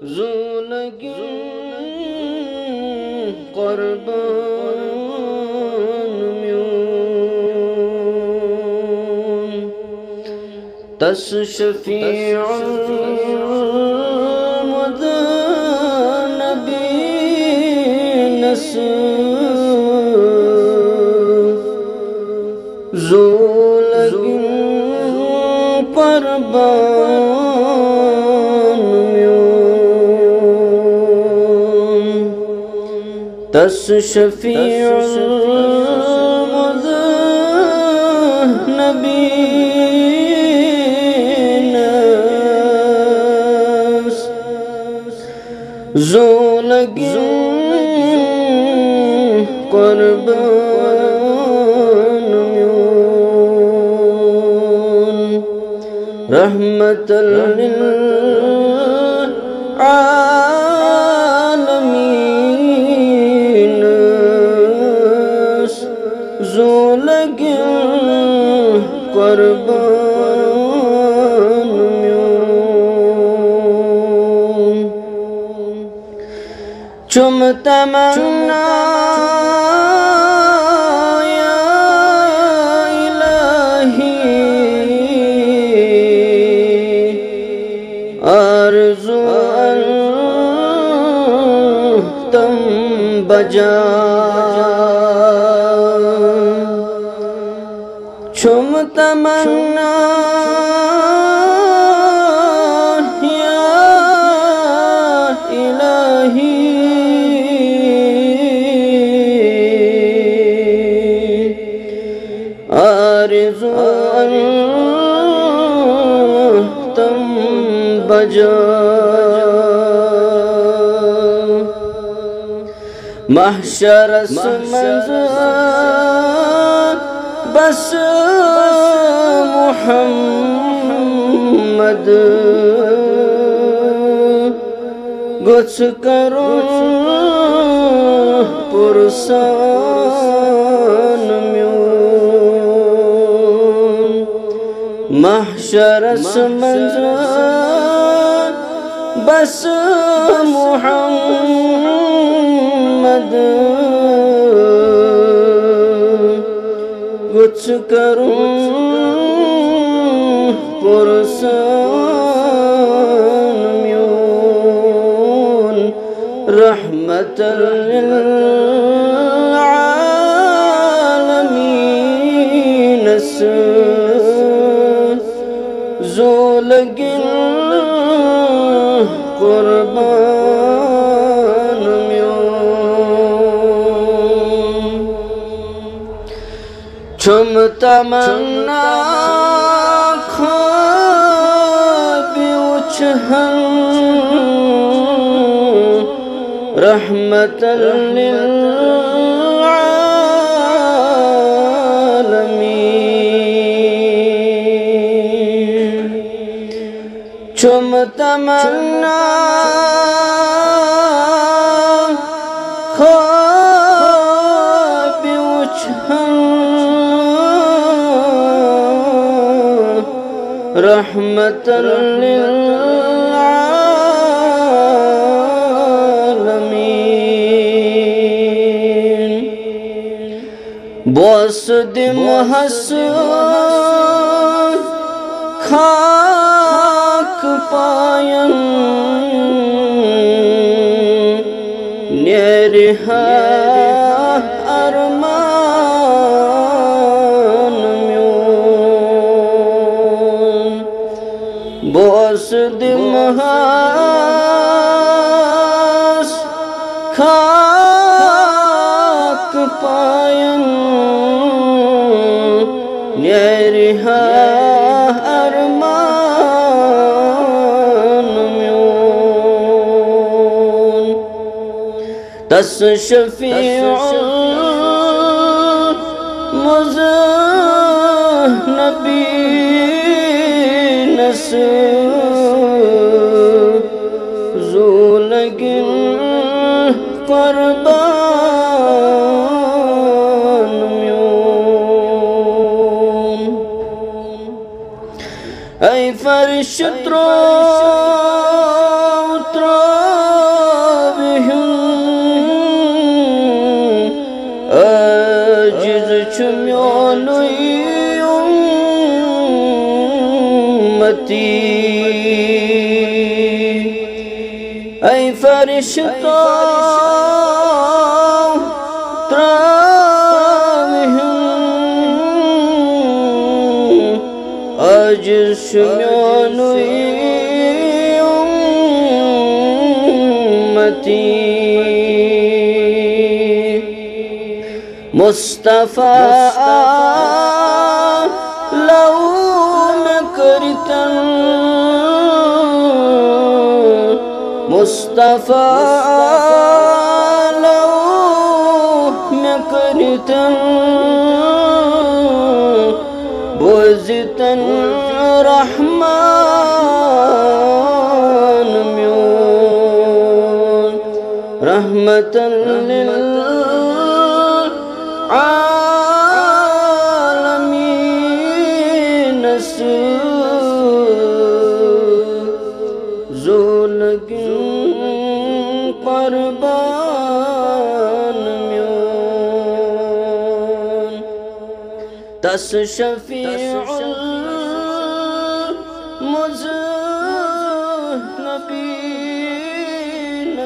ज़ूलगी क़ुर्बान म्यून तस शफ़ीउल मुज़न्नबीनस ज़ूलगी क़ुर्बान म्यून तस शफ़ीउल मुज़न्नबीनस ज़ूलगी क़ुर्बान म्यून रहमतल लिल आलमीन ज़ूलगी क़ुर्बान म्यून चुमता मन्ना या इलाही आरज़ू तम बजा चुमता मन्ना या इलाही आरज़ू तम बजा महशरस मंज़र बस मुहम्मद गुछ करो पुरसान म्यून महशरस मंज़र बस मुहम्मद कुछ करूं पुरसान म्यून रहमतल लिल आलमीन ज़ूलगी क़ुर्बान म्यून चुमता मन्ना ख्वाब उछहन रहमतल लिल आलमीन चुमता मन्ना ख्वाब उछहन रहमतल लिल आलमीन बोसदिम हसन खाक पायन नेरिहा अरमान म्यून बोसदिम हस खाक पायन नेरिहा अरमान म्यून तस शफ़ीउल मुज़न्नबीनस ज़ूलगी क़ुर्बान म्यून ऐ फरिश्तो उतरो चुम्योनुई उम्मती ऐ फरिश्ता आज चुम्योनुई उम्मती मुस्तफा लौन करतन मुस्तफा लौन करतन बोझतन रहमान म्योन रहमतन लिल आलमीन ज़ोलगिन क़ुरबान म्योन तस शफ़ीउल मुज़नबीन